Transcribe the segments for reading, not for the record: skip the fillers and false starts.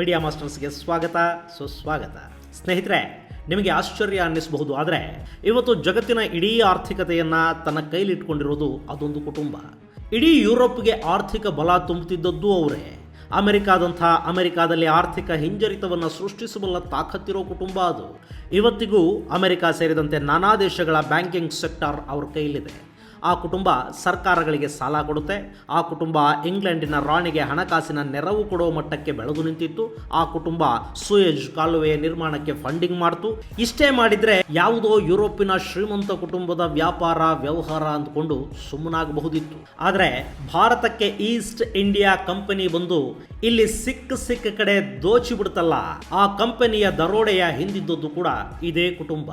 Media ಮಾಸ್ಟರ್ಸ್ಗೆ ಸ್ವಾಗತ ಸುಸ್ವಾಗತ. ಸ್ನೇಹಿತರೆ, ನಿಮಗೆ ಆಶ್ಚರ್ಯ ಅನ್ನಿಸಬಹುದು, ಆದರೆ ಇವತ್ತು ಜಗತ್ತಿನ ಇಡೀ ಆರ್ಥಿಕತೆಯನ್ನು ತನ್ನ ಕೈಲಿಟ್ಕೊಂಡಿರೋದು ಅದೊಂದು ಕುಟುಂಬ. ಇಡೀ ಯುರೋಪ್ಗೆ ಆರ್ಥಿಕ ಬಲ ತುಂಬುತ್ತಿದ್ದದ್ದು ಅವರೇ. ಅಮೆರಿಕಾದಲ್ಲಿ ಆರ್ಥಿಕ ಹಿಂಜರಿತವನ್ನು ಸೃಷ್ಟಿಸಬಲ್ಲ ತಾಕತ್ತಿರೋ ಕುಟುಂಬ ಅದು. ಇವತ್ತಿಗೂ ಅಮೆರಿಕ ಸೇರಿದಂತೆ ನಾನಾ ದೇಶಗಳ ಬ್ಯಾಂಕಿಂಗ್ ಸೆಕ್ಟರ್ ಅವ್ರ ಕೈಲಿದೆ. ಆ ಕುಟುಂಬ ಸರ್ಕಾರಗಳಿಗೆ ಸಾಲ ಕೊಡುತ್ತೆ. ಆ ಕುಟುಂಬ ಇಂಗ್ಲೆಂಡಿನ ರಾಣಿಗೆ ಹಣಕಾಸಿನ ನೆರವು ಕೊಡೋ ಮಟ್ಟಕ್ಕೆ ಬೆಳೆದು ನಿಂತಿತ್ತು. ಆ ಕುಟುಂಬ ಸೂಯೆಜ್ ಕಾಲುವೆಯ ನಿರ್ಮಾಣಕ್ಕೆ ಫಂಡಿಂಗ್ ಮಾಡ್ತು. ಇಷ್ಟೇ ಮಾಡಿದರೆ ಯಾವುದೋ ಯುರೋಪಿನ ಶ್ರೀಮಂತ ಕುಟುಂಬದ ವ್ಯಾಪಾರ ವ್ಯವಹಾರ ಅಂದ್ಕೊಂಡು ಸುಮ್ಮನಾಗಬಹುದಿತ್ತು. ಆದರೆ ಭಾರತಕ್ಕೆ ಈಸ್ಟ್ ಇಂಡಿಯಾ ಕಂಪನಿ ಬಂದು ಇಲ್ಲಿ ಸಿಕ್ಕ ಕಡೆ ದೋಚಿ ಬಿಡ್ತಲ್ಲ, ಆ ಕಂಪನಿಯ ದರೋಡೆಯ ಹಿಂದಿದ್ದದ್ದು ಕೂಡ ಇದೇ ಕುಟುಂಬ.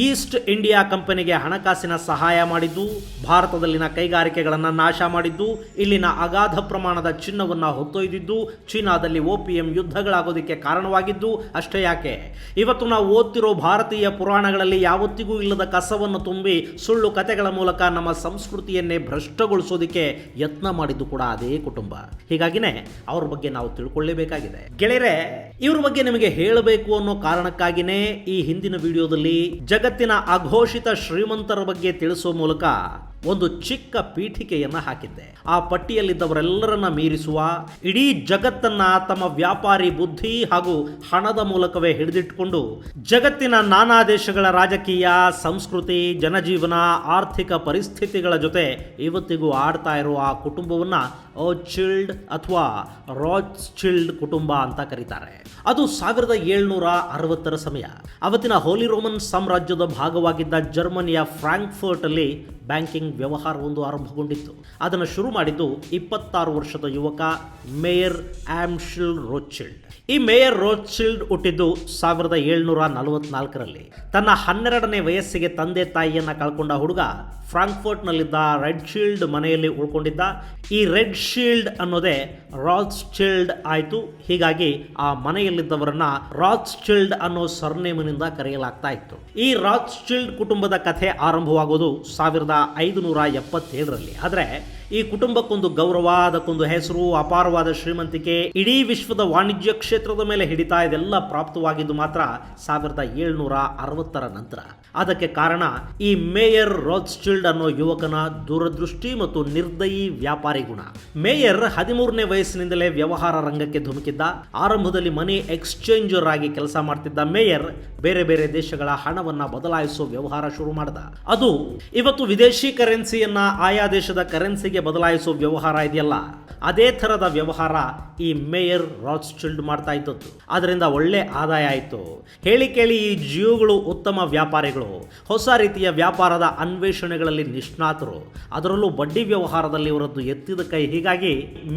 ಈಸ್ಟ್ ಇಂಡಿಯಾ ಕಂಪನಿಗೆ ಹಣಕಾಸಿನ ಸಹಾಯ ಮಾಡಿದ್ದು, ಭಾರತದಲ್ಲಿನ ಕೈಗಾರಿಕೆಗಳನ್ನು ನಾಶ ಮಾಡಿದ್ದು, ಇಲ್ಲಿನ ಅಗಾಧ ಪ್ರಮಾಣದ ಚಿನ್ನವನ್ನು ಹೊತ್ತೊಯ್ದಿದ್ದು, ಚೀನಾದಲ್ಲಿ ಓಪಿಎಂ ಯುದ್ಧಗಳಾಗೋದಕ್ಕೆ ಕಾರಣವಾಗಿದ್ದು ಅಷ್ಟೇ ಯಾಕೆ, ಇವತ್ತು ನಾವು ಓದ್ತಿರೋ ಭಾರತೀಯ ಪುರಾಣಗಳಲ್ಲಿ ಯಾವತ್ತಿಗೂ ಇಲ್ಲದ ಕಸವನ್ನು ತುಂಬಿ ಸುಳ್ಳು ಕಥೆಗಳ ಮೂಲಕ ನಮ್ಮ ಸಂಸ್ಕೃತಿಯನ್ನೇ ಭ್ರಷ್ಟಗೊಳಿಸೋದಕ್ಕೆ ಯತ್ನ ಮಾಡಿದ್ದು ಕೂಡ ಅದೇ ಕುಟುಂಬ. ಹೀಗಾಗಿನೇ ಅವ್ರ ಬಗ್ಗೆ ನಾವು ತಿಳ್ಕೊಳ್ಳೇಬೇಕಾಗಿದೆ. ಗೆಳೆಯರೆ, ಇವ್ರ ಬಗ್ಗೆ ನಿಮಗೆ ಹೇಳಬೇಕು ಅನ್ನೋ ಕಾರಣಕ್ಕಾಗಿನೇ ಈ ಹಿಂದಿನ ವಿಡಿಯೋದಲ್ಲಿ ಜಗತ್ತಿನ ಅಘೋಷಿತ ಶ್ರೀಮಂತರ ಬಗ್ಗೆ ತಿಳಿಸೋ ಮೂಲಕ ಒಂದು ಚಿಕ್ಕ ಪೀಠಿಕೆಯನ್ನು ಹಾಕಿದ್ದೆ. ಆ ಪಟ್ಟಿಯಲ್ಲಿದ್ದವರೆಲ್ಲರನ್ನ ಮೀರಿಸುವ, ಇಡೀ ಜಗತ್ತನ್ನ ತಮ್ಮ ವ್ಯಾಪಾರಿ ಬುದ್ಧಿ ಹಾಗೂ ಹಣದ ಮೂಲಕವೇ ಹಿಡಿದಿಟ್ಟುಕೊಂಡು ಜಗತ್ತಿನ ನಾನಾ ದೇಶಗಳ ರಾಜಕೀಯ, ಸಂಸ್ಕೃತಿ, ಜನಜೀವನ, ಆರ್ಥಿಕ ಪರಿಸ್ಥಿತಿಗಳ ಜೊತೆ ಇವತ್ತಿಗೂ ಆಡ್ತಾ ಇರುವ ಆ ಕುಟುಂಬವನ್ನ ಚಿಲ್ಡ್ ಅಥವಾ ರಾಚ್ಚಿಲ್ಡ್ ಕುಟುಂಬ ಅಂತ ಕರೀತಾರೆ. ಅದು 1760 ಸಮಯ. ಅವತ್ತಿನ ಹೋಲಿ ರೋಮನ್ ಸಾಮ್ರಾಜ್ಯದ ಭಾಗವಾಗಿದ್ದ ಜರ್ಮನಿಯ ಫ್ರಾಂಕ್ಫರ್ಟ್ ಅಲ್ಲಿ ಬ್ಯಾಂಕಿಂಗ್ ವ್ಯವಹಾರವೊಂದು ಆರಂಭಗೊಂಡಿತ್ತು. ಅದನ್ನು ಶುರು ಮಾಡಿದ್ದು 26 ವರ್ಷದ ಯುವಕ ಮೇಯರ್ ಆಮ್ಶೆಲ್ ರೋಚ್ಚಿಲ್ಡ್. ಈ ಮೇಯರ್ ರೋಚ್ಚಿಲ್ಡ್ ಹುಟ್ಟಿದ್ದು 1744ರಲ್ಲಿ. ತನ್ನ 12ನೇ ವಯಸ್ಸಿಗೆ ತಂದೆ ತಾಯಿಯನ್ನ ಕಳ್ಕೊಂಡ ಹುಡುಗ ಫ್ರಾಂಕ್ಫರ್ಟ್ನಲ್ಲಿದ್ದ ರೆಡ್ ಶೀಲ್ಡ್ ಮನೆಯಲ್ಲಿ ಉಳ್ಕೊಂಡಿದ್ದ. ಈ ರೆಡ್ ಶೀಲ್ಡ್ ಅನ್ನೋದೇ ರಾಚ್ಚಿಲ್ಡ್ ಆಯಿತು. ಹೀಗಾಗಿ ಆ ಮನೆಯಲ್ಲಿದ್ದವರನ್ನ ರಾಚ್ಚಿಲ್ಡ್ ಅನ್ನೋ ಸರ್ನೇಮಿನಿಂದ ಕರೆಯಲಾಗ್ತಾ ಇತ್ತು. ಈ ರಾಚ್ಚಿಲ್ಡ್ ಕುಟುಂಬದ ಕಥೆ ಆರಂಭವಾಗೋದು 1577ರಲ್ಲಿ. ಆದರೆ ಈ ಕುಟುಂಬಕ್ಕೊಂದು ಗೌರವ, ಅದಕ್ಕೊಂದು ಹೆಸರು, ಅಪಾರವಾದ ಶ್ರೀಮಂತಿಕೆ, ಇಡೀ ವಿಶ್ವದ ವಾಣಿಜ್ಯ ಕ್ಷೇತ್ರದ ಮೇಲೆ ಹಿಡಿತಾ ಇದೆಲ್ಲ ಪ್ರಾಪ್ತವಾಗಿದ್ದು ಮಾತ್ರ 1760ರ ನಂತರ. ಅದಕ್ಕೆ ಕಾರಣ ಈ ಮೇಯರ್ ರಾಚ್ಚಿಲ್ಡ್ ಅನ್ನೋ ಯುವಕನ ದೂರದೃಷ್ಟಿ ಮತ್ತು ನಿರ್ದಯಿ ವ್ಯಾಪಾರಿ ಗುಣ. ಮೇಯರ್ 13ನೇ ವಯಸ್ಸಿನಿಂದಲೇ ವ್ಯವಹಾರ ರಂಗಕ್ಕೆ ಧುಮುಕಿದ್ದ. ಆರಂಭದಲ್ಲಿ ಮನಿ ಎಕ್ಸ್ಚೇಂಜರ್ ಆಗಿ ಕೆಲಸ ಮಾಡ್ತಿದ್ದ ಮೇಯರ್ ಬೇರೆ ಬೇರೆ ದೇಶಗಳ ಹಣವನ್ನ ಬದಲಾಯಿಸೋ ವ್ಯವಹಾರ ಶುರು ಮಾಡಿದ. ಅದು ಇವತ್ತು ವಿದೇಶಿ ಕರೆನ್ಸಿಯನ್ನ ಆಯಾ ದೇಶದ ಕರೆನ್ಸಿಗೆ ಬದಲಾಯಿಸೋ ವ್ಯವಹಾರ ಇದೆಯಲ್ಲ, ಅದೇ ಥರದ ವ್ಯವಹಾರ ಈ ಮೇಯರ್ ರಾಚ್ಚಿಲ್ಡ್ ಮಾಡ್ತಾ ಇದ್ದದ್ದು. ಅದರಿಂದ ಒಳ್ಳೆ ಆದಾಯ ಆಯಿತು. ಹೇಳಿ ಕೇಳಿ ಈ ಜಿಯೋಗಳು ಉತ್ತಮ ವ್ಯಾಪಾರಿಗಳು, ಹೊಸ ರೀತಿಯ ವ್ಯಾಪಾರದ ಅನ್ವೇಷಣೆಗಳಲ್ಲಿ ನಿಷ್ಣಾತರು. ಅದರಲ್ಲೂ ಬಡ್ಡಿ ವ್ಯವಹಾರದಲ್ಲಿ ಇವರದ್ದು ಎತ್ತಿದ ಕೈ. ಹೀಗಾಗಿ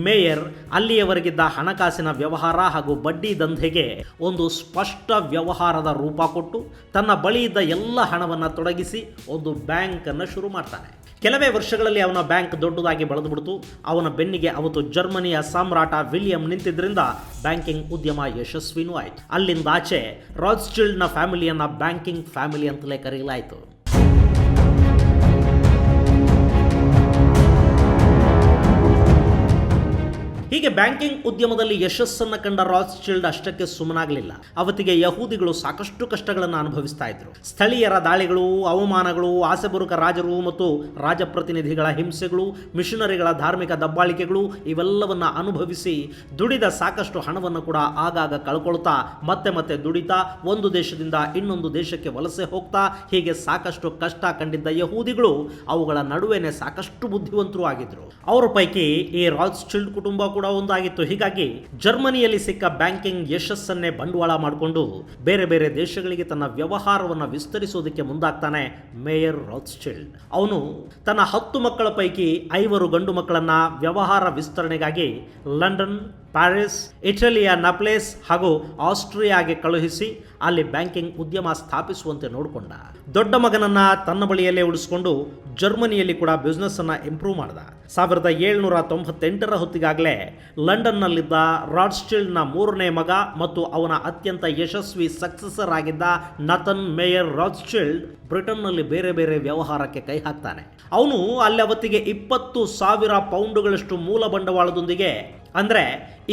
ಮೇಯರ್ ಅಲ್ಲಿಯವರೆಗಿದ್ದ ಹಣಕಾಸಿನ ವ್ಯವಹಾರ ಹಾಗೂ ಬಡ್ಡಿ ದಂಧೆಗೆ ಒಂದು ಸ್ಪಷ್ಟ ವ್ಯವಹಾರದ ರೂಪ ಕೊಟ್ಟು ತನ್ನ ಬಳಿ ಇದ್ದ ಎಲ್ಲ ಹಣವನ್ನು ತೊಡಗಿಸಿ ಒಂದು ಬ್ಯಾಂಕ್ ಅನ್ನು ಶುರು ಮಾಡ್ತಾನೆ. ಕೆಲವೇ ವರ್ಷಗಳಲ್ಲಿ ಅವನ ಬ್ಯಾಂಕ್ ದೊಡ್ಡದಾಗಿ ಬೆಳೆದುಬಿಡ್ತು. ಅವನ ಬೆನ್ನಿಗೆ ಅವತ್ತು ಜರ್ಮನಿಯ ಸಾಮ್ರಾಟ ವಿಲಿಯಂ ನಿಂತಿದ್ದರಿಂದ ಬ್ಯಾಂಕಿಂಗ್ ಉದ್ಯಮ ಯಶಸ್ವಿನೂ ಆಯಿತು. ಅಲ್ಲಿಂದಾಚೆ ರಾಚ್ಚಿಲ್ಡ್ನ ಫ್ಯಾಮಿಲಿಯನ್ನ ಬ್ಯಾಂಕಿಂಗ್ ಫ್ಯಾಮಿಲಿ ಅಂತಲೇ ಕರೆಯಲಾಯಿತು. ಹೀಗೆ ಬ್ಯಾಂಕಿಂಗ್ ಉದ್ಯಮದಲ್ಲಿ ಯಶಸ್ಸನ್ನು ಕಂಡ ರಾಚ್ಚಿಲ್ಡ್ ಅಷ್ಟಕ್ಕೆ ಸುಮ್ಮನಾಗಲಿಲ್ಲ. ಅವತ್ತಿಗೆ ಯಹೂದಿಗಳು ಸಾಕಷ್ಟು ಕಷ್ಟಗಳನ್ನು ಅನುಭವಿಸ್ತಾ ಇದ್ರು. ಸ್ಥಳೀಯರ ದಾಳಿಗಳು, ಅವಮಾನಗಳು, ಆಸೆಬರುಕ ರಾಜರು ಮತ್ತು ರಾಜಪ್ರತಿನಿಧಿಗಳ ಹಿಂಸೆಗಳು, ಮಿಷನರಿಗಳ ಧಾರ್ಮಿಕ ದಬ್ಬಾಳಿಕೆಗಳು ಇವೆಲ್ಲವನ್ನ ಅನುಭವಿಸಿ ದುಡಿದ ಸಾಕಷ್ಟು ಹಣವನ್ನು ಕೂಡ ಆಗಾಗ ಕಳ್ಕೊಳ್ತಾ ಮತ್ತೆ ದುಡಿತಾ ಒಂದು ದೇಶದಿಂದ ಇನ್ನೊಂದು ದೇಶಕ್ಕೆ ವಲಸೆ ಹೋಗ್ತಾ ಹೀಗೆ ಸಾಕಷ್ಟು ಕಷ್ಟ ಕಂಡಿದ್ದ ಯಹೂದಿಗಳು ಅವುಗಳ ನಡುವೆನೆ ಸಾಕಷ್ಟು ಬುದ್ಧಿವಂತರು ಆಗಿದ್ರು. ಅವರ ಪೈಕಿ ಈ ರಾಚ್ಚಿಲ್ಡ್ ಕುಟುಂಬ ಕೂಡ ಒಂದಾಗಿತ್ತು. ಹೀಗಾಗಿ ಜರ್ಮನಿಯಲ್ಲಿ ಸಿಕ್ಕ ಬ್ಯಾಂಕಿಂಗ್ ಯಶಸ್ಸನ್ನೇ ಬಂಡವಾಳ ಮಾಡಿಕೊಂಡು ಬೇರೆ ಬೇರೆ ದೇಶಗಳಿಗೆ ತನ್ನ ವ್ಯವಹಾರವನ್ನು ವಿಸ್ತರಿಸೋದಕ್ಕೆ ಮುಂದಾಗ್ತಾನೆ ಮೇಯರ್ ರಾಚ್ಚಿಲ್ಡ್. ಅವನು ತನ್ನ 10 ಮಕ್ಕಳ ಪೈಕಿ 5 ಗಂಡು ಮಕ್ಕಳನ್ನ ವ್ಯವಹಾರ ವಿಸ್ತರಣೆಗಾಗಿ ಲಂಡನ್, ಪ್ಯಾರಿಸ್, ಇಟಲಿಯ ನಪ್ಲೇಸ್ ಹಾಗೂ ಆಸ್ಟ್ರಿಯಾಗೆ ಕಳುಹಿಸಿ ಅಲ್ಲಿ ಬ್ಯಾಂಕಿಂಗ್ ಉದ್ಯಮ ಸ್ಥಾಪಿಸುವಂತೆ ನೋಡಿಕೊಂಡ. ದೊಡ್ಡ ಮಗನನ್ನ ತನ್ನ ಬಳಿಯಲ್ಲೇ ಉಳಿಸಿಕೊಂಡು ಜರ್ಮನಿಯಲ್ಲಿ ಕೂಡ ಬಿಸ್ನೆಸ್ ಅನ್ನ ಇಂಪ್ರೂವ್ ಮಾಡಿದ. 1798ರ ಹೊತ್ತಿಗಾಗಲೇ ಲಂಡನ್ನಲ್ಲಿದ್ದ ರಾಟ್ಸ್ಚಿಲ್ಡ್ನ 3ನೇ ಮಗ ಮತ್ತು ಅವನ ಅತ್ಯಂತ ಯಶಸ್ವಿ ಸಕ್ಸಸರ್ ಆಗಿದ್ದ ನಥನ್ ಮೇಯರ್ ರಾಟ್ಸ್ಚಿಲ್ಡ್ ಬ್ರಿಟನ್ನಲ್ಲಿ ಬೇರೆ ಬೇರೆ ವ್ಯವಹಾರಕ್ಕೆ ಕೈ ಹಾಕ್ತಾನೆ. ಅವನು ಅಲ್ಲಿ ಅವತ್ತಿಗೆ 20,000 ಪೌಂಡುಗಳಷ್ಟು ಮೂಲ ಬಂಡವಾಳದೊಂದಿಗೆ, ಅಂದರೆ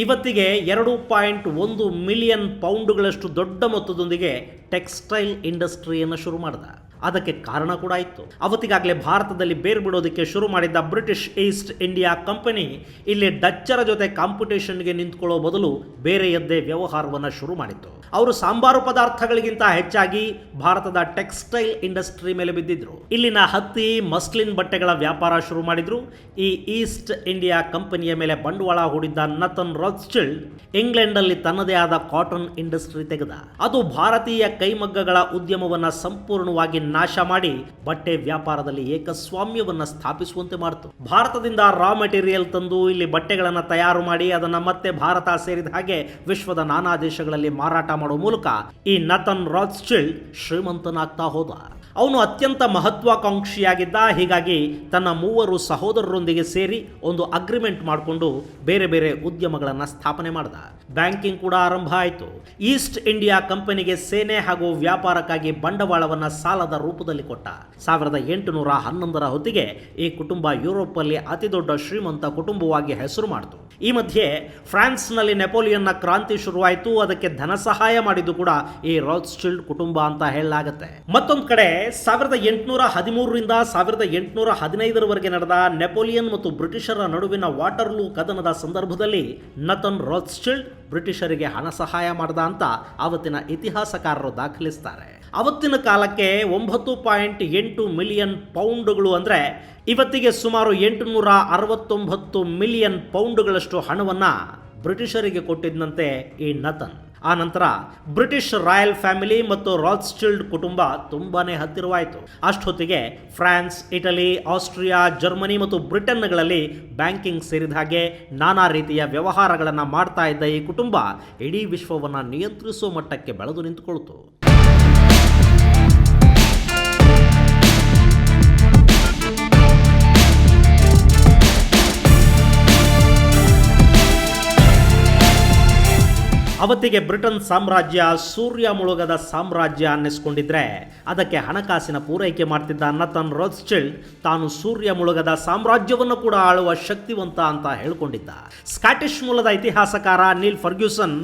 ಇವತ್ತಿಗೆ 2.1 ಮಿಲಿಯನ್ ಪೌಂಡುಗಳಷ್ಟು ದೊಡ್ಡ ಮೊತ್ತದೊಂದಿಗೆ ಟೆಕ್ಸ್ಟೈಲ್ ಇಂಡಸ್ಟ್ರಿಯನ್ನು ಶುರು ಮಾಡಿದ. ಅದಕ್ಕೆ ಕಾರಣ ಕೂಡ ಇತ್ತು. ಅವತ್ತಿಗಾಗಲೇ ಭಾರತದಲ್ಲಿ ಬೇರು ಬಿಡೋದಕ್ಕೆ ಶುರು ಮಾಡಿದ್ದ ಬ್ರಿಟಿಷ್ ಈಸ್ಟ್ ಇಂಡಿಯಾ ಕಂಪನಿ ಇಲ್ಲಿ ಡಚ್ಚರ ಜೊತೆ ಕಾಂಪಿಟೇಷನ್ಗೆ ನಿಂತ್ಕೊಳ್ಳೋ ಬದಲು ಬೇರೆಯದ್ದೇ ವ್ಯವಹಾರವನ್ನು ಶುರು ಮಾಡಿತ್ತು. ಅವರು ಸಾಂಬಾರು ಪದಾರ್ಥಗಳಿಗಿಂತ ಹೆಚ್ಚಾಗಿ ಭಾರತದ ಟೆಕ್ಸ್ಟೈಲ್ ಇಂಡಸ್ಟ್ರಿ ಮೇಲೆ ಬಿದ್ದಿದ್ರು. ಇಲ್ಲಿನ ಹತ್ತಿ, ಮಸ್ಲಿನ್ ಬಟ್ಟೆಗಳ ವ್ಯಾಪಾರ ಶುರು ಮಾಡಿದ್ರು. ಈ ಈಸ್ಟ್ ಇಂಡಿಯಾ ಕಂಪನಿಯ ಮೇಲೆ ಬಂಡವಾಳ ಹೂಡಿದ್ದ ನಥನ್ ರಾಟ್ಸ್ಚಿಲ್ಡ್ ಇಂಗ್ಲೆಂಡಲ್ಲಿ ತನ್ನದೇ ಆದ ಕಾಟನ್ ಇಂಡಸ್ಟ್ರಿ ತೆಗೆದ. ಅದು ಭಾರತೀಯ ಕೈಮಗ್ಗಗಳ ಉದ್ಯಮವನ್ನ ಸಂಪೂರ್ಣವಾಗಿ ನಾಶ ಮಾಡಿ ಬಟ್ಟೆ ವ್ಯಾಪಾರದಲ್ಲಿ ಏಕಸ್ವಾಮ್ಯವನ್ನ ಸ್ಥಾಪಿಸುವಂತೆ ಮಾಡಿತು. ಭಾರತದಿಂದ ರಾ ಮೆಟೀರಿಯಲ್ ತಂದು ಇಲ್ಲಿ ಬಟ್ಟೆಗಳನ್ನು ತಯಾರು ಮಾಡಿ ಅದನ್ನ ಮತ್ತೆ ಭಾರತ ಸೇರಿದ ಹಾಗೆ ವಿಶ್ವದ ನಾನಾ ದೇಶಗಳಲ್ಲಿ ಮಾರಾಟ ಮಾಡುವ ಮೂಲಕ ಈ ನಥನ್ ರಾಟ್ಸ್ಚಿಲ್ಡ್ ಶ್ರೀಮಂತನಾಗ್ತಾ ಹೋದ. ಅವನು ಅತ್ಯಂತ ಮಹತ್ವಾಕಾಂಕ್ಷಿಯಾಗಿದ್ದ. ಹೀಗಾಗಿ ತನ್ನ 3 ಸಹೋದರರೊಂದಿಗೆ ಸೇರಿ ಒಂದು ಅಗ್ರಿಮೆಂಟ್ ಮಾಡಿಕೊಂಡು ಬೇರೆ ಬೇರೆ ಉದ್ಯಮಗಳನ್ನು ಸ್ಥಾಪನೆ ಮಾಡಿದ. ಬ್ಯಾಂಕಿಂಗ್ ಕೂಡ ಆರಂಭ ಆಯಿತು. ಈಸ್ಟ್ ಇಂಡಿಯಾ ಕಂಪನಿಗೆ ಸೇನೆ ಹಾಗೂ ವ್ಯಾಪಾರಕ್ಕಾಗಿ ಬಂಡವಾಳವನ್ನು ಸಾಲದ ರೂಪದಲ್ಲಿ ಕೊಟ್ಟ. 1811ರ ಹೊತ್ತಿಗೆ ಈ ಕುಟುಂಬ ಯುರೋಪಲ್ಲಿ ಅತಿ ದೊಡ್ಡ ಶ್ರೀಮಂತ ಕುಟುಂಬವಾಗಿ ಹೆಸರು ಮಾಡಿತು. ಈ ಮಧ್ಯೆ ಫ್ರಾನ್ಸ್ನಲ್ಲಿ ನೆಪೋಲಿಯನ್ನ ಕ್ರಾಂತಿ ಶುರುವಾಯಿತು. ಅದಕ್ಕೆ ಧನ ಸಹಾಯ ಮಾಡಿದ್ದು ಕೂಡ ಈ ರಾಟ್ಸ್ಚಿಲ್ಡ್ ಕುಟುಂಬ ಅಂತ ಹೇಳಲಾಗುತ್ತೆ. ಮತ್ತೊಂದು ಕಡೆ 1813ರಿಂದ 1815ರವರೆಗೆ ನಡೆದ ನೆಪೋಲಿಯನ್ ಮತ್ತು ಬ್ರಿಟಿಷರ ನಡುವಿನ ವಾಟರ್ಲೂ ಕದನದ ಸಂದರ್ಭದಲ್ಲಿ ನಥನ್ ರಾಟ್ಸ್ಚಿಲ್ಡ್ ಬ್ರಿಟಿಷರಿಗೆ ಹಣ ಸಹಾಯ ಮಾಡಿದ ಅಂತ ಆವತ್ತಿನ ಇತಿಹಾಸಕಾರರು ದಾಖಲಿಸ್ತಾರೆ. ಅವತ್ತಿನ ಕಾಲಕ್ಕೆ 9.8 ಮಿಲಿಯನ್ ಪೌಂಡುಗಳು ಅಂದರೆ ಇವತ್ತಿಗೆ ಸುಮಾರು 869 ಮಿಲಿಯನ್ ಪೌಂಡುಗಳಷ್ಟು ಹಣವನ್ನು ಬ್ರಿಟಿಷರಿಗೆ ಕೊಟ್ಟಿದ್ದಂತೆ ಈ ನಥನ್. ಆ ನಂತರ ಬ್ರಿಟಿಷ್ ರಾಯಲ್ ಫ್ಯಾಮಿಲಿ ಮತ್ತು ರಾಟ್ಸ್ಚಿಲ್ಡ್ ಕುಟುಂಬ ತುಂಬಾನೇ ಹತ್ತಿರವಾಯಿತು. ಅಷ್ಟೊತ್ತಿಗೆ ಫ್ರಾನ್ಸ್, ಇಟಲಿ, ಆಸ್ಟ್ರಿಯಾ, ಜರ್ಮನಿ ಮತ್ತು ಬ್ರಿಟನ್ಗಳಲ್ಲಿ ಬ್ಯಾಂಕಿಂಗ್ ಸೇರಿದ ಹಾಗೆ ನಾನಾ ರೀತಿಯ ವ್ಯವಹಾರಗಳನ್ನು ಮಾಡ್ತಾ ಇದ್ದ ಈ ಕುಟುಂಬ ಇಡೀ ವಿಶ್ವವನ್ನು ನಿಯಂತ್ರಿಸುವ ಮಟ್ಟಕ್ಕೆ ಬೆಳೆದು ನಿಂತುಕೊಳ್ತು. ಅವತ್ತಿಗೆ ಬ್ರಿಟನ್ ಸಾಮ್ರಾಜ್ಯ ಸೂರ್ಯ ಮುಳುಗದ ಸಾಮ್ರಾಜ್ಯ ಅನ್ನಿಸ್ಕೊಂಡಿದ್ರೆ ಅದಕ್ಕೆ ಹಣಕಾಸಿನ ಪೂರೈಕೆ ಮಾಡ್ತಿದ್ದ ನಥನ್ ರಾಟ್ಸ್ಚಿಲ್ಡ್ ತಾನು ಸೂರ್ಯ ಮುಳುಗದ ಸಾಮ್ರಾಜ್ಯವನ್ನು ಕೂಡ ಆಳುವ ಶಕ್ತಿವಂತ ಅಂತ ಹೇಳ್ಕೊಂಡಿದ್ದ. ಸ್ಕಾಟಿಷ್ ಮೂಲದ ಇತಿಹಾಸಕಾರ ನೀಲ್ ಫರ್ಗ್ಯೂಸನ್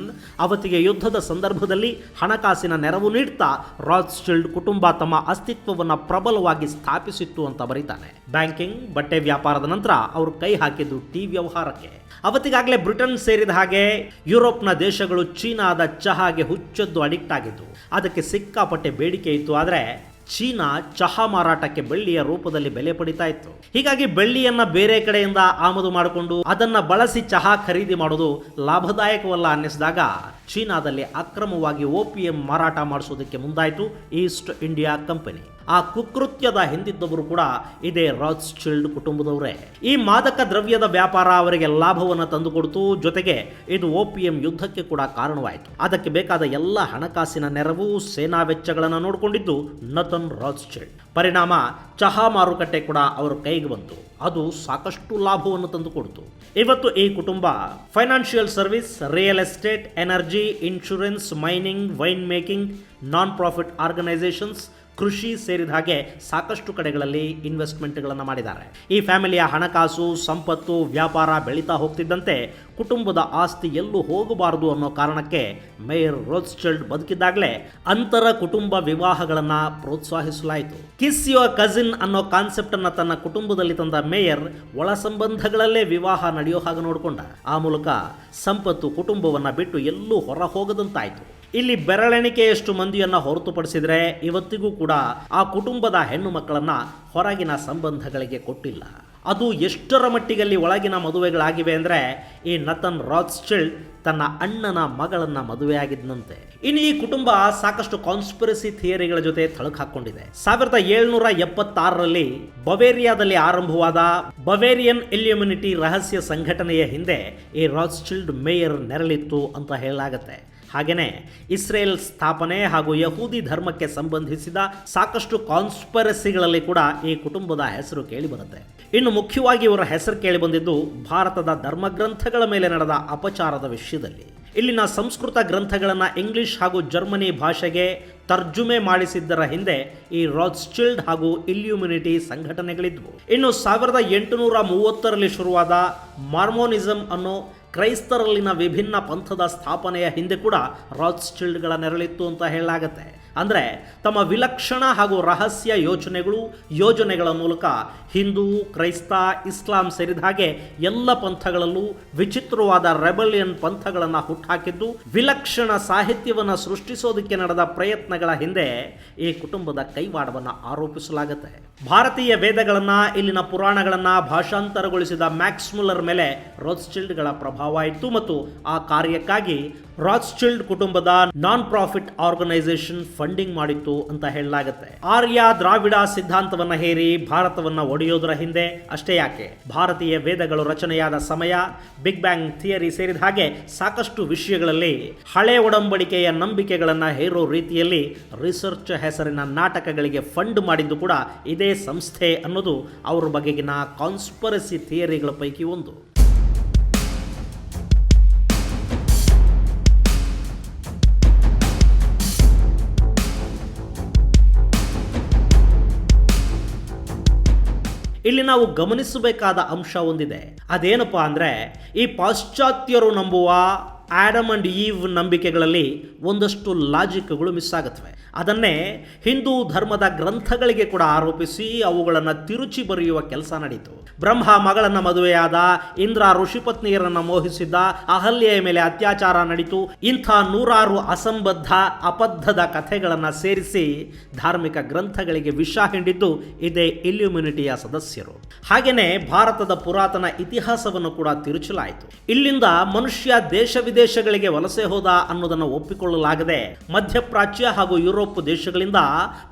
ಅವತ್ತಿಗೆ ಯುದ್ಧದ ಸಂದರ್ಭದಲ್ಲಿ ಹಣಕಾಸಿನ ನೆರವು ನೀಡ್ತಾ ರಾಟ್ಸ್ಚಿಲ್ಡ್ ಕುಟುಂಬ ತಮ್ಮ ಅಸ್ತಿತ್ವವನ್ನು ಪ್ರಬಲವಾಗಿ ಸ್ಥಾಪಿಸಿತ್ತು ಅಂತ ಬರೀತಾನೆ. ಬ್ಯಾಂಕಿಂಗ್, ಬಟ್ಟೆ ವ್ಯಾಪಾರದ ನಂತರ ಅವರು ಕೈ ಹಾಕಿದ್ದು ಟೀ ವ್ಯವಹಾರಕ್ಕೆ. ಅವತ್ತಿಗಾಗಲೇ ಬ್ರಿಟನ್ ಸೇರಿದ ಹಾಗೆ ಯುರೋಪ್ನ ದೇಶಗಳು ಚೀನಾದ ಚಹಾಗೆ ಹುಚ್ಚೆದ್ದು ಅಡಿಕ್ಟ್ ಆಗಿದ್ದು. ಅದಕ್ಕೆ ಸಿಕ್ಕಾಪಟ್ಟೆ ಬೇಡಿಕೆ ಇತ್ತು. ಆದರೆ ಚೀನಾ ಚಹಾ ಮಾರಾಟಕ್ಕೆ ಬೆಳ್ಳಿಯ ರೂಪದಲ್ಲಿ ಬೆಲೆ ಪಡಿತಾ ಇತ್ತು. ಹೀಗಾಗಿ ಬೆಳ್ಳಿಯನ್ನ ಬೇರೆ ಕಡೆಯಿಂದ ಆಮದು ಮಾಡಿಕೊಂಡು ಅದನ್ನ ಬಳಸಿ ಚಹಾ ಖರೀದಿ ಮಾಡೋದು ಲಾಭದಾಯಕವಲ್ಲ ಅನ್ನಿಸಿದಾಗ ಚೀನಾದಲ್ಲಿ ಅಕ್ರಮವಾಗಿ ಓಪಿಯಂ ಮಾರಾಟ ಮಾಡಿಸೋದಕ್ಕೆ ಮುಂದಾಯಿತು ಈಸ್ಟ್ ಇಂಡಿಯಾ ಕಂಪನಿ. ಆ ಕುಕೃತ್ಯದ ಹಿಂದಿದ್ದವರು ಕೂಡ ಇದೇ ರಾಟ್ಸ್ಚಿಲ್ಡ್ ಕುಟುಂಬದವರೇ. ಈ ಮಾದಕ ದ್ರವ್ಯದ ವ್ಯಾಪಾರ ಅವರಿಗೆ ಲಾಭವನ್ನು ತಂದುಕೊಡ್ತು. ಜೊತೆಗೆ ಇದು ಓಪಿಯಂ ಯುದ್ಧಕ್ಕೆ ಕೂಡ ಕಾರಣವಾಯಿತು. ಅದಕ್ಕೆ ಬೇಕಾದ ಎಲ್ಲ ಹಣಕಾಸಿನ ನೆರವು, ಸೇನಾ ವೆಚ್ಚಗಳನ್ನು ನೋಡಿಕೊಂಡಿದ್ದು ನಥನ್ ರಾಟ್ಸ್ಚಿಲ್ಡ್. ಪರಿಣಾಮ ಚಹಾ ಮಾರುಕಟ್ಟೆ ಕೂಡ ಅವರ ಕೈಗೆ ಬಂತು. ಅದು ಸಾಕಷ್ಟು ಲಾಭವನ್ನು ತಂದುಕೊಡ್ತು. ಇವತ್ತು ಈ ಕುಟುಂಬ financial service, real estate, energy, insurance, mining, wine making, non profit organisations, ಕೃಷಿ ಸೇರಿದ ಹಾಗೆ ಸಾಕಷ್ಟು ಕಡೆಗಳಲ್ಲಿ ಇನ್ವೆಸ್ಟ್ಮೆಂಟ್ಗಳನ್ನು ಮಾಡಿದ್ದಾರೆ. ಈ ಫ್ಯಾಮಿಲಿಯ ಹಣಕಾಸು, ಸಂಪತ್ತು, ವ್ಯಾಪಾರ ಬೆಳೀತಾ ಹೋಗ್ತಿದ್ದಂತೆ ಕುಟುಂಬದ ಆಸ್ತಿ ಎಲ್ಲೂ ಹೋಗಬಾರದು ಅನ್ನೋ ಕಾರಣಕ್ಕೆ ಮೇಯರ್ ರಾಟ್ಸ್ಚಿಲ್ಡ್ ಬದುಕಿದ್ದಾಗಲೇ ಅಂತರ ಕುಟುಂಬ ವಿವಾಹಗಳನ್ನು ಪ್ರೋತ್ಸಾಹಿಸಲಾಯಿತು. ಕಿಸ್ ಯುವರ್ ಕಸಿನ್ ಅನ್ನೋ ಕಾನ್ಸೆಪ್ಟ್ ಅನ್ನ ತನ್ನ ಕುಟುಂಬದಲ್ಲಿ ತಂದ ಮೇಯರ್ ಒಳ ಸಂಬಂಧಗಳಲ್ಲೇ ವಿವಾಹ ನಡೆಯೋ ಹಾಗೆ ನೋಡಿಕೊಂಡ. ಆ ಮೂಲಕ ಸಂಪತ್ತು ಕುಟುಂಬವನ್ನ ಬಿಟ್ಟು ಎಲ್ಲೂ ಹೊರ ಹೋಗದಂತಾಯಿತು. ಇಲ್ಲಿ ಬೆರಳೆಣಿಕೆಯಷ್ಟು ಮಂದಿಯನ್ನ ಹೊರತುಪಡಿಸಿದ್ರೆ ಇವತ್ತಿಗೂ ಕೂಡ ಆ ಕುಟುಂಬದ ಹೆಣ್ಣು ಮಕ್ಕಳನ್ನ ಹೊರಗಿನ ಸಂಬಂಧಗಳಿಗೆ ಕೊಟ್ಟಿಲ್ಲ. ಅದು ಎಷ್ಟರ ಮಟ್ಟಿಗಲ್ಲಿ ಒಳಗಿನ ಮದುವೆಗಳಾಗಿವೆ ಅಂದರೆ ಈ ನಥನ್ ರಾತ್ಸ್ಚಿಲ್ಡ್ ತನ್ನ ಅಣ್ಣನ ಮಗಳನ್ನ ಮದುವೆಯಾಗಿದ್ದಂತೆ. ಇನ್ನು ಈ ಕುಟುಂಬ ಸಾಕಷ್ಟು ಕಾನ್ಸ್ಪಿರಸಿ ಥಿಯರಿಗಳ ಜೊತೆ ಥಳಕ್ ಹಾಕೊಂಡಿದೆ. 1776ರಲ್ಲಿ ಬವೇರಿಯಾದಲ್ಲಿ ಆರಂಭವಾದ ಬವೇರಿಯನ್ ಇಲ್ಯುಮಿನಿಟಿ ರಹಸ್ಯ ಸಂಘಟನೆಯ ಹಿಂದೆ ಈ ರಾತ್ಸ್ಚಿಲ್ಡ್ ಮೇಯರ್ ನೆರಳಿತ್ತು ಅಂತ ಹೇಳಲಾಗತ್ತೆ. ಹಾಗೆಯೇ ಇಸ್ರೇಲ್ ಸ್ಥಾಪನೆ ಹಾಗೂ ಯಹೂದಿ ಧರ್ಮಕ್ಕೆ ಸಂಬಂಧಿಸಿದ ಸಾಕಷ್ಟು ಕಾನ್ಸ್ಪಿರಸಿಗಳಲ್ಲಿ ಕೂಡ ಈ ಕುಟುಂಬದ ಹೆಸರು ಕೇಳಿಬರುತ್ತೆ. ಇನ್ನು ಮುಖ್ಯವಾಗಿ ಇವರ ಹೆಸರು ಕೇಳಿಬಂದಿದ್ದು ಭಾರತದ ಧರ್ಮಗ್ರಂಥಗಳ ಮೇಲೆ ನಡೆದ ಅಪಚಾರದ ವಿಷಯದಲ್ಲಿ. ಇಲ್ಲಿನ ಸಂಸ್ಕೃತ ಗ್ರಂಥಗಳನ್ನು ಇಂಗ್ಲಿಷ್ ಹಾಗೂ ಜರ್ಮನಿ ಭಾಷೆಗೆ ತರ್ಜುಮೆ ಮಾಡಿಸಿದ್ದರ ಹಿಂದೆ ಈ ರಾತ್ಸ್ಚಿಲ್ಡ್ ಹಾಗೂ ಇಲ್ಯುಮಿನಿಟಿ ಸಂಘಟನೆಗಳಿದ್ವು. ಇನ್ನು 1830ರಲ್ಲಿ ಶುರುವಾದ ಮಾರ್ಮೋನಿಸಂ ಅನ್ನೋ ಕ್ರೈಸ್ತರಲ್ಲಿನ ವಿಭಿನ್ನ ಪಂಥದ ಸ್ಥಾಪನೆಯ ಹಿಂದೆ ಕೂಡ ರಾತ್ಸ್ಚಿಲ್ಡ್ಗಳ ನೆರಳಿತ್ತು ಅಂತ ಹೇಳಲಾಗತ್ತೆ. ಅಂದರೆ ತಮ್ಮ ವಿಲಕ್ಷಣ ಹಾಗೂ ರಹಸ್ಯ ಯೋಜನೆಗಳ ಮೂಲಕ ಹಿಂದೂ, ಕ್ರೈಸ್ತ, ಇಸ್ಲಾಂ ಸೇರಿದ ಹಾಗೆ ಎಲ್ಲ ಪಂಥಗಳಲ್ಲೂ ವಿಚಿತ್ರವಾದ ರೆಬಲಿಯನ್ ಪಂಥಗಳನ್ನು ಹುಟ್ಟುಹಾಕಿದ್ದು, ವಿಲಕ್ಷಣ ಸಾಹಿತ್ಯವನ್ನು ಸೃಷ್ಟಿಸೋದಕ್ಕೆ ನಡೆದ ಪ್ರಯತ್ನಗಳ ಹಿಂದೆ ಈ ಕುಟುಂಬದ ಕೈವಾಡವನ್ನು ಆರೋಪಿಸಲಾಗುತ್ತೆ. ಭಾರತೀಯ ವೇದಗಳನ್ನು, ಇಲ್ಲಿನ ಪುರಾಣಗಳನ್ನು ಭಾಷಾಂತರಗೊಳಿಸಿದ ಮ್ಯಾಕ್ಸ್ ಮುಲ್ಲರ್ ಮೇಲೆ ರಾತ್ಸ್ಚಿಲ್ಡ್ಗಳ ಪ್ರಭಾವ ಇತ್ತು ಮತ್ತು ಆ ಕಾರ್ಯಕ್ಕಾಗಿ ರಾತ್ಸ್ಚಿಲ್ಡ್ ಕುಟುಂಬದ ನಾನ್ ಪ್ರಾಫಿಟ್ ಆರ್ಗನೈಸೇಷನ್ ಫಂಡಿಂಗ್ ಮಾಡಿತ್ತು ಅಂತ ಹೇಳಲಾಗುತ್ತೆ. ಆರ್ಯ ದ್ರಾವಿಡ ಸಿದ್ಧಾಂತವನ್ನ ಹೇರಿ ಭಾರತವನ್ನ ಒಡೆಯೋದರ ಹಿಂದೆ ಅಷ್ಟೇ ಯಾಕೆ, ಭಾರತೀಯ ವೇದಗಳು ರಚನೆಯಾದ ಸಮಯ, ಬಿಗ್ ಬ್ಯಾಂಗ್ ಥಿಯರಿ ಸೇರಿದ ಹಾಗೆ ಸಾಕಷ್ಟು ವಿಷಯಗಳಲ್ಲಿ ಹಳೆ ಒಡಂಬಡಿಕೆಯ ನಂಬಿಕೆಗಳನ್ನ ಹೇರೋ ರೀತಿಯಲ್ಲಿ ರಿಸರ್ಚ್ ಹೆಸರಿನ ನಾಟಕಗಳಿಗೆ ಫಂಡ್ ಮಾಡಿದ್ದು ಕೂಡ ಇದೇ ಸಂಸ್ಥೆ ಅನ್ನೋದು ಅವರ ಬಗೆಗಿನ ಕಾನ್ಸ್ಪಿರಸಿ ಥಿಯರಿಗಳ ಪೈಕಿ ಒಂದು. ಇಲ್ಲಿ ನಾವು ಗಮನಿಸಬೇಕಾದ ಅಂಶ ಒಂದಿದೆ. ಅದೇನಪ್ಪ ಅಂದರೆ, ಈ ಪಾಶ್ಚಾತ್ಯರು ನಂಬುವ ಆಡಮ್ ಅಂಡ್ ಈವ್ ನಂಬಿಕೆಗಳಲ್ಲಿ ಒಂದಷ್ಟು ಲಾಜಿಕ್ಗಳು ಮಿಸ್ ಆಗುತ್ತವೆ. ಅದನ್ನೇ ಹಿಂದೂ ಧರ್ಮದ ಗ್ರಂಥಗಳಿಗೆ ಕೂಡ ಆರೋಪಿಸಿ ಅವುಗಳನ್ನು ತಿರುಚಿ ಬರೆಯುವ ಕೆಲಸ ನಡೀತು. ಬ್ರಹ್ಮ ಮಗಳನ್ನ ಮದುವೆಯಾದ, ಇಂದ್ರ ಋಷಿಪತ್ನಿಯರನ್ನು ಮೋಹಿಸಿದ್ದ, ಅಹಲ್ಯೆಯ ಮೇಲೆ ಅತ್ಯಾಚಾರ ನಡೀತು. ಇಂಥ ನೂರಾರು ಅಸಂಬದ್ಧ ಅಬದ್ಧದ ಕಥೆಗಳನ್ನು ಸೇರಿಸಿ ಧಾರ್ಮಿಕ ಗ್ರಂಥಗಳಿಗೆ ವಿಷ ಹಿಂಡಿದ್ದು ಇದೇ ಇಲ್ಯುಮಿನಿಟಿಯ ಸದಸ್ಯರು. ಹಾಗೆಯೇ ಭಾರತದ ಪುರಾತನ ಇತಿಹಾಸವನ್ನು ಕೂಡ ತಿರುಚಲಾಯಿತು. ಇಲ್ಲಿಂದ ಮನುಷ್ಯ ದೇಶ ವಿದೇಶಗಳಿಗೆ ವಲಸೆ ಹೋದ ಅನ್ನೋದನ್ನು ಒಪ್ಪಿಕೊಳ್ಳಲಾಗದೆ ಮಧ್ಯಪ್ರಾಚ್ಯ ಹಾಗೂ ಯುರೋಪ್ ದೇಶಗಳಿಂದ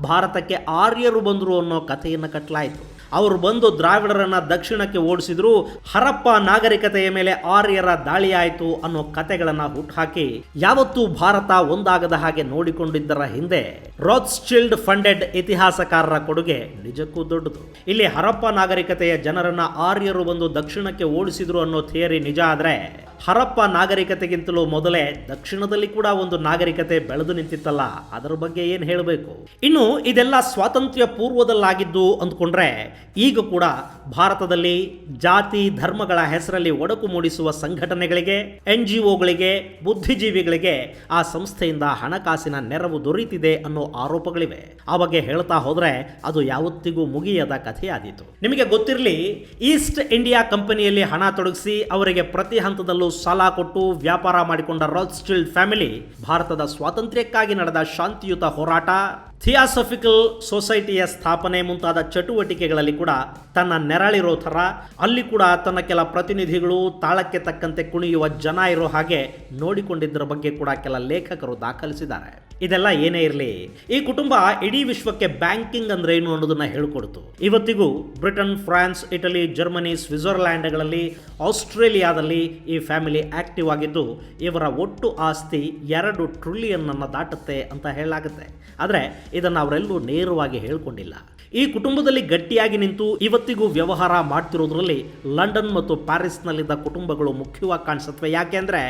ಭಾರತಕ್ಕೆ ಆರ್ಯರು ಬಂದರು ಅನ್ನೋ ಕಥೆಯನ್ನು ಕಟ್ಟಲಾಯಿತು. ಅವರು ಬಂದು ದ್ರಾವಿಡರನ್ನ ದಕ್ಷಿಣಕ್ಕೆ ಓಡಿಸಿದ್ರು, ಹರಪ್ಪ ನಾಗರಿಕತೆಯ ಮೇಲೆ ಆರ್ಯರ ದಾಳಿಯಾಯಿತು ಅನ್ನೋ ಕಥೆಗಳನ್ನು ಹುಟ್ಟುಹಾಕಿ ಯಾವತ್ತೂ ಭಾರತ ಒಂದಾಗದ ಹಾಗೆ ನೋಡಿಕೊಂಡಿದ್ದರ ಹಿಂದೆ ರಾತ್ಸ್ಚಿಲ್ಡ್ ಫಂಡೆಡ್ ಇತಿಹಾಸಕಾರರ ಕೊಡುಗೆ ನಿಜಕ್ಕೂ ದೊಡ್ಡದು. ಇಲ್ಲಿ ಹರಪ್ಪ ನಾಗರಿಕತೆಯ ಜನರನ್ನ ಆರ್ಯರು ಬಂದು ದಕ್ಷಿಣಕ್ಕೆ ಓಡಿಸಿದ್ರು ಅನ್ನೋ ಥಿಯರಿ ನಿಜ ಆದರೆ, ಹರಪ್ಪ ನಾಗರಿಕತೆಗಿಂತಲೂ ಮೊದಲೇ ದಕ್ಷಿಣದಲ್ಲಿ ಕೂಡ ಒಂದು ನಾಗರಿಕತೆ ಬೆಳೆದು ನಿಂತಿತ್ತಲ್ಲ, ಅದರ ಬಗ್ಗೆ ಏನು ಹೇಳಬೇಕು. ಇನ್ನು ಇದೆಲ್ಲ ಸ್ವಾತಂತ್ರ್ಯ ಪೂರ್ವದಲ್ಲಾಗಿದ್ದು ಅಂದ್ಕೊಂಡ್ರೆ, ಈಗ ಕೂಡ ಭಾರತದಲ್ಲಿ ಜಾತಿ ಧರ್ಮಗಳ ಹೆಸರಲ್ಲಿ ಒಡಕು ಮೂಡಿಸುವ ಸಂಘಟನೆಗಳಿಗೆ, NGOಗಳಿಗೆ, ಬುದ್ಧಿಜೀವಿಗಳಿಗೆ ಆ ಸಂಸ್ಥೆಯಿಂದ ಹಣಕಾಸಿನ ನೆರವು ದೊರೆತಿದೆ ಅನ್ನೋ ಆರೋಪಗಳಿವೆ. ಆ ಬಗ್ಗೆ ಹೇಳ್ತಾ ಹೋದ್ರೆ ಅದು ಯಾವತ್ತಿಗೂ ಮುಗಿಯದ ಕಥೆಯಾದೀತು. ನಿಮಗೆ ಗೊತ್ತಿರಲಿ, ಈಸ್ಟ್ ಇಂಡಿಯಾ ಕಂಪನಿಯಲ್ಲಿ ಹಣ ತೊಡಗಿಸಿ ಅವರಿಗೆ ಪ್ರತಿ ಹಂತದಲ್ಲೂ ಸಾಲ ಕೊಟ್ಟು ವ್ಯಾಪಾರ ಮಾಡಿಕೊಂಡ ರಾತ್ಸ್ಚಿಲ್ಡ್ ಫ್ಯಾಮಿಲಿ ಭಾರತದ ಸ್ವಾತಂತ್ರ್ಯಕ್ಕಾಗಿ ನಡೆದ ಶಾಂತಿಯುತ ಹೋರಾಟ, ಥಿಯಾಸಫಿಕಲ್ ಸೊಸೈಟಿಯ ಸ್ಥಾಪನೆ ಮುಂತಾದ ಚಟುವಟಿಕೆಗಳಲ್ಲಿ ಕೂಡ ತನ್ನ ನೆರಳಿರೋ ಥರ ಅಲ್ಲಿ ಕೂಡ ತನ್ನ ಕೆಲ ಪ್ರತಿನಿಧಿಗಳು ತಾಳಕ್ಕೆ ತಕ್ಕಂತೆ ಕುಣಿಯುವ ಜನ ಇರೋ ಹಾಗೆ ನೋಡಿಕೊಂಡಿದ್ದರ ಬಗ್ಗೆ ಕೂಡ ಕೆಲ ಲೇಖಕರು ದಾಖಲಿಸಿದ್ದಾರೆ. ಇದೆಲ್ಲ ಏನೇ ಇರಲಿ, ಈ ಕುಟುಂಬ ಇಡೀ ವಿಶ್ವಕ್ಕೆ ಬ್ಯಾಂಕಿಂಗ್ ಅಂದ್ರೆ ಏನು ಅನ್ನೋದನ್ನ ಹೇಳಿಕೊಡ್ತು. ಇವತ್ತಿಗೂ ಬ್ರಿಟನ್, ಫ್ರಾನ್ಸ್, ಇಟಲಿ, ಜರ್ಮನಿ, ಸ್ವಿಟ್ಜರ್ಲ್ಯಾಂಡ್ಗಳಲ್ಲಿ, ಆಸ್ಟ್ರೇಲಿಯಾದಲ್ಲಿ ಈ ಫ್ಯಾಮಿಲಿ ಆಕ್ಟಿವ್ ಆಗಿದ್ದು ಇವರ ಒಟ್ಟು ಆಸ್ತಿ 2 ಟ್ರಿಲಿಯನ್ ಅನ್ನು ದಾಟುತ್ತೆ ಅಂತ ಹೇಳಲಾಗುತ್ತೆ. ಆದರೆ ಇದನ್ನು ಅವರೆಲ್ಲೂ ನೇರವಾಗಿ ಹೇಳ್ಕೊಂಡಿಲ್ಲ. ಈ ಕುಟುಂಬದಲ್ಲಿ ಗಟ್ಟಿಯಾಗಿ ನಿಂತು ಇವತ್ತಿಗೂ ವ್ಯವಹಾರ ಮಾಡ್ತಿರೋದ್ರಲ್ಲಿ ಲಂಡನ್ ಮತ್ತು ಪ್ಯಾರಿಸ್ನಲ್ಲಿದ್ದ ಕುಟುಂಬಗಳು ಮುಖ್ಯವಾಗಿ ಕಾಣಿಸುತ್ತವೆ. ಯಾಕೆಂದರೆ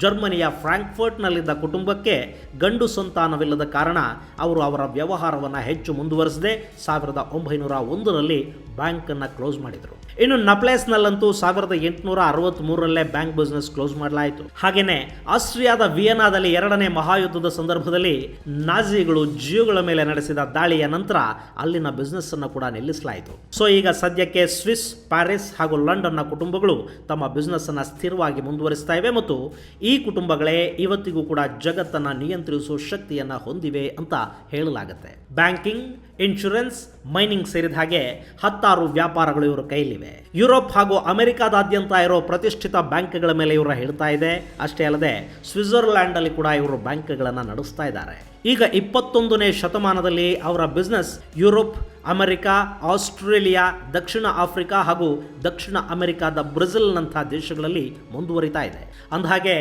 ಜರ್ಮನಿಯ ಫ್ರಾಂಕ್ಫರ್ಟ್ನಲ್ಲಿದ್ದ ಕುಟುಂಬಕ್ಕೆ ಗಂಡು ಸಂತಾನವಿಲ್ಲದ ಕಾರಣ ಅವರು ಅವರ ವ್ಯವಹಾರವನ್ನು ಹೆಚ್ಚು ಮುಂದುವರಿಸದೆ 1901ರಲ್ಲಿ ಬ್ಯಾಂಕನ್ನು ಕ್ಲೋಸ್ ಮಾಡಿದರು. ಇನ್ನು ನಪ್ಲೇಸ್ನಲ್ಲಂತೂ 1863ರಲ್ಲೇ ಬ್ಯಾಂಕ್ ಬಿಸ್ನೆಸ್ ಕ್ಲೋಸ್ ಮಾಡಲಾಯಿತು. ಹಾಗೆಯೇ ಆಸ್ಟ್ರಿಯಾದ ವಿಯೆನಾದಲ್ಲಿ 2ನೇ ಮಹಾಯುದ್ಧದ ಸಂದರ್ಭದಲ್ಲಿ ನಾಜಿಗಳು ಜ್ಯೂಗಳ ಮೇಲೆ ನಡೆಸಿದ ದಾಳಿಯ ನಂತರ ಅಲ್ಲಿನ ಬಿಸ್ನೆಸ್ ಅನ್ನು ಕೂಡ ನಿಲ್ಲಿಸಲಾಯಿತು. ಸೊ ಈಗ ಸದ್ಯಕ್ಕೆ ಸ್ವಿಸ್, ಪ್ಯಾರಿಸ್ ಹಾಗೂ ಲಂಡನ್ನ ಕುಟುಂಬಗಳು ತಮ್ಮ ಬಿಸ್ನೆಸ್ ಅನ್ನು ಸ್ಥಿರವಾಗಿ ಮುಂದುವರಿಸ್ತಾ ಇವೆ ಮತ್ತು ಈ ಕುಟುಂಬಗಳೇ ಇವತ್ತಿಗೂ ಕೂಡ ಜಗತ್ತನ್ನು ನಿಯಂತ್ರಿಸುವ ಶಕ್ತಿಯನ್ನು ಹೊಂದಿವೆ ಅಂತ ಹೇಳಲಾಗುತ್ತೆ. ಬ್ಯಾಂಕಿಂಗ್, ಇನ್ಶೂರೆನ್ಸ್, ಮೈನಿಂಗ್ ಸೇರಿದ ಹಾಗೆ 10 ವ್ಯಾಪಾರಗಳು ಇವರ ಕೈಲಿವೆ. ಯುರೋಪ್ ಹಾಗೂ ಅಮೆರಿಕಾದಾದ್ಯಂತ ಇರೋ ಪ್ರತಿಷ್ಠಿತ ಬ್ಯಾಂಕ್ಗಳ ಮೇಲೆ ಇವರ ಹಿಡಿತಾ ಇದೆ. ಅಷ್ಟೇ ಅಲ್ಲದೆ ಸ್ವಿಟ್ಜರ್ಲ್ಯಾಂಡ್ ಅಲ್ಲಿ ಕೂಡ ಇವರು ಬ್ಯಾಂಕ್ಗಳನ್ನು ನಡೆಸ್ತಾ ಇದ್ದಾರೆ. ಈಗ 21ನೇ ಶತಮಾನದಲ್ಲಿ ಅವರ ಬಿಸ್ನೆಸ್ ಯುರೋಪ್, ಅಮೆರಿಕ, ಆಸ್ಟ್ರೇಲಿಯಾ, ದಕ್ಷಿಣ ಆಫ್ರಿಕಾ ಹಾಗೂ ದಕ್ಷಿಣ ಅಮೆರಿಕಾದ ಬ್ರೆಜಿಲ್ನಂಥ ದೇಶಗಳಲ್ಲಿ ಮುಂದುವರಿತಾ ಇದೆ. ಅಂದಹಾಗೆ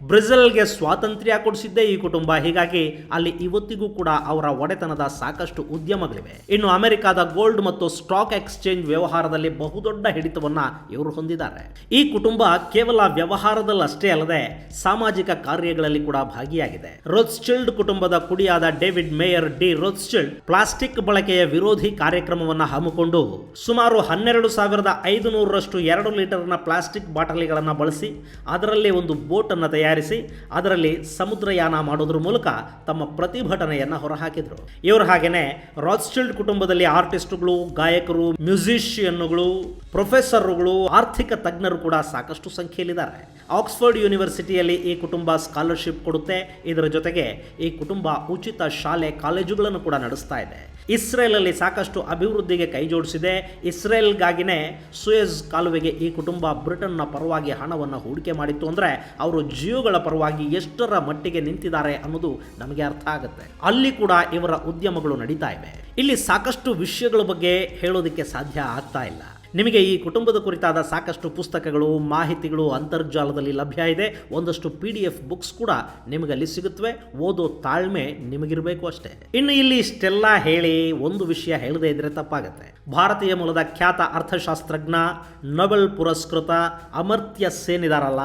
ಬ್ರೆಜಿಲ್ಗೆ ಸ್ವಾತಂತ್ರ್ಯ ಕೊಡಿಸಿದ್ದೇ ಈ ಕುಟುಂಬ. ಹೀಗಾಗಿ ಅಲ್ಲಿ ಇವತ್ತಿಗೂ ಕೂಡ ಅವರ ಒಡೆತನದ ಸಾಕಷ್ಟು ಉದ್ಯಮಗಳಿವೆ. ಇನ್ನು ಅಮೆರಿಕಾದ ಗೋಲ್ಡ್ ಮತ್ತು ಸ್ಟಾಕ್ ಎಕ್ಸ್ಚೇಂಜ್ ವ್ಯವಹಾರದಲ್ಲಿ ಬಹುದೊಡ್ಡ ಹಿಡಿತವನ್ನ ಇವರು ಹೊಂದಿದ್ದಾರೆ. ಈ ಕುಟುಂಬ ಕೇವಲ ವ್ಯವಹಾರದಲ್ಲಷ್ಟೇ ಅಲ್ಲದೆ ಸಾಮಾಜಿಕ ಕಾರ್ಯಗಳಲ್ಲಿ ಕೂಡ ಭಾಗಿಯಾಗಿದೆ. ರೋತ್ಸ್ಚಿಲ್ಡ್ ಕುಟುಂಬದ ಕುಡಿಯಾದ ಡೇವಿಡ್ ಮೇಯರ್ ಡಿ ರೋತ್ಸ್ಚಿಲ್ಡ್ ಪ್ಲಾಸ್ಟಿಕ್ ಬಳಕೆಯ ವಿರೋಧಿ ಕಾರ್ಯಕ್ರಮವನ್ನು ಹಮ್ಮಿಕೊಂಡು ಸುಮಾರು 12,500ರಷ್ಟು 2 ಲೀಟರ್ನ ಪ್ಲಾಸ್ಟಿಕ್ ಬಾಟಲಿಗಳನ್ನು ಬಳಸಿ ಅದರಲ್ಲಿ ಒಂದು ಬೋಟ್ ಅನ್ನು ತಯಾರಿಸಿ ಅದರಲ್ಲಿ ಸಮುದ್ರಯಾನ ಮಾಡೋದ್ರ ಮೂಲಕ ತಮ್ಮ ಪ್ರತಿಭಟನೆಯನ್ನು ಹೊರಹಾಕಿದ್ರು. ಇವರು ಹಾಗೇನೆ ರೋತ್ಸ್ಚಿಲ್ಡ್ ಕುಟುಂಬದಲ್ಲಿ ಆರ್ಟಿಸ್ಟ್ಗಳು, ಗಾಯಕರು, ಮ್ಯೂಸಿಷಿಯನ್ಗಳು, ಪ್ರೊಫೆಸರ್ಗಳು, ಆರ್ಥಿಕ ತಜ್ಞರು ಕೂಡ ಸಾಕಷ್ಟು ಸಂಖ್ಯೆಯಲ್ಲಿದ್ದಾರೆ. ಆಕ್ಸ್ಫರ್ಡ್ ಯೂನಿವರ್ಸಿಟಿಯಲ್ಲಿ ಈ ಕುಟುಂಬ ಸ್ಕಾಲರ್ಶಿಪ್ ಕೊಡುತ್ತೆ. ಇದರ ಜೊತೆಗೆ ಈ ಕುಟುಂಬ ಉಚಿತ ಶಾಲೆ, ಕಾಲೇಜುಗಳನ್ನು ಕೂಡ ನಡೆಸ್ತಾ ಇದೆ. ಇಸ್ರೇಲಲ್ಲಿ ಸಾಕಷ್ಟು ಅಭಿವೃದ್ಧಿಗೆ ಕೈ ಜೋಡಿಸಿದೆ. ಇಸ್ರೇಲ್ಗಾಗಿನೇ ಸುಯೆಜ್ ಕಾಲುವೆಗೆ ಈ ಕುಟುಂಬ ಬ್ರಿಟನ್ನ ಪರವಾಗಿ ಹಣವನ್ನು ಹೂಡಿಕೆ ಮಾಡಿತ್ತು. ಅಂದರೆ ಅವರು ಜಿಯೋಗಳ ಪರವಾಗಿ ಎಷ್ಟರ ಮಟ್ಟಿಗೆ ನಿಂತಿದ್ದಾರೆ ಅನ್ನೋದು ನಮಗೆ ಅರ್ಥ ಆಗುತ್ತೆ. ಅಲ್ಲಿ ಕೂಡ ಇವರ ಉದ್ಯಮಗಳು ನಡೀತಾ ಇವೆ. ಇಲ್ಲಿ ಸಾಕಷ್ಟು ವಿಷಯಗಳ ಬಗ್ಗೆ ಹೇಳೋದಕ್ಕೆ ಸಾಧ್ಯ ಆಗ್ತಾ ಇಲ್ಲ. ನಿಮಗೆ ಈ ಕುಟುಂಬದ ಕುರಿತಾದ ಸಾಕಷ್ಟು ಪುಸ್ತಕಗಳು, ಮಾಹಿತಿಗಳು ಅಂತರ್ಜಾಲದಲ್ಲಿ ಲಭ್ಯ ಇದೆ. ಒಂದಷ್ಟು PDF ಬುಕ್ಸ್ ಕೂಡ ನಿಮಗಲ್ಲಿ ಸಿಗುತ್ತವೆ. ಓದೋ ತಾಳ್ಮೆ ನಿಮಗಿರಬೇಕು ಅಷ್ಟೇ. ಇನ್ನು ಇಲ್ಲಿ ಇಷ್ಟೆಲ್ಲ ಹೇಳಿ ಒಂದು ವಿಷಯ ಹೇಳದೇ ಇದ್ರೆ ತಪ್ಪಾಗತ್ತೆ. ಭಾರತೀಯ ಮೂಲದ ಖ್ಯಾತ ಅರ್ಥಶಾಸ್ತ್ರಜ್ಞ, ನೊಬೆಲ್ ಪುರಸ್ಕೃತ ಅಮರ್ತ್ಯ ಸೇನ್ ಇದಾರಲ್ಲ,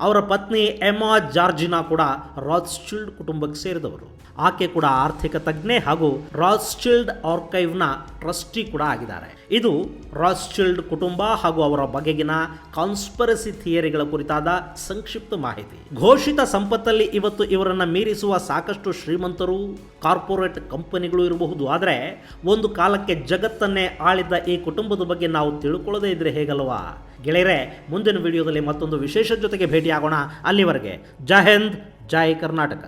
ಅವರ ಪತ್ನಿ ಎಮಾ ಜಾರ್ಜಿನಾ ಕೂಡ ರೋತ್ಸ್ಚಿಲ್ಡ್ ಕುಟುಂಬಕ್ಕೆ ಸೇರಿದವರು. ಆಕೆ ಕೂಡ ಆರ್ಥಿಕ ತಜ್ಞೆ ಹಾಗೂ ರೋತ್ಸ್ಚಿಲ್ಡ್ ಆರ್ಕೈವ್ನ ಟ್ರಸ್ಟಿ ಕೂಡ ಆಗಿದ್ದಾರೆ. ಇದು ರೋತ್ಸ್ಚಿಲ್ಡ್ ಕುಟುಂಬ ಹಾಗೂ ಅವರ ಬಗೆಗಿನ ಕಾನ್ಸ್ಪಿರಸಿ ಥಿಯರಿಗಳ ಕುರಿತಾದ ಸಂಕ್ಷಿಪ್ತ ಮಾಹಿತಿ. ಘೋಷಿತ ಸಂಪತ್ತಲ್ಲಿ ಇವತ್ತು ಇವರನ್ನು ಮೀರಿಸುವ ಸಾಕಷ್ಟು ಶ್ರೀಮಂತರು, ಕಾರ್ಪೊರೇಟ್ ಕಂಪನಿಗಳು ಇರಬಹುದು. ಆದರೆ ಒಂದು ಕಾಲಕ್ಕೆ ಜಗತ್ತನ್ನೇ ಆಳಿದ್ದ ಈ ಕುಟುಂಬದ ಬಗ್ಗೆ ನಾವು ತಿಳ್ಕೊಳ್ಳದೇ ಇದ್ರೆ ಹೇಗಲ್ವಾ? ಗೆಳೆಯರೆ, ಮುಂದಿನ ವಿಡಿಯೋದಲ್ಲಿ ಮತ್ತೊಂದು ವಿಶೇಷ ಜೊತೆಗೆ ಭೇಟಿಯಾಗೋಣ. ಅಲ್ಲಿವರೆಗೆ ಜೈ ಹಿಂದ್, ಜೈ ಕರ್ನಾಟಕ.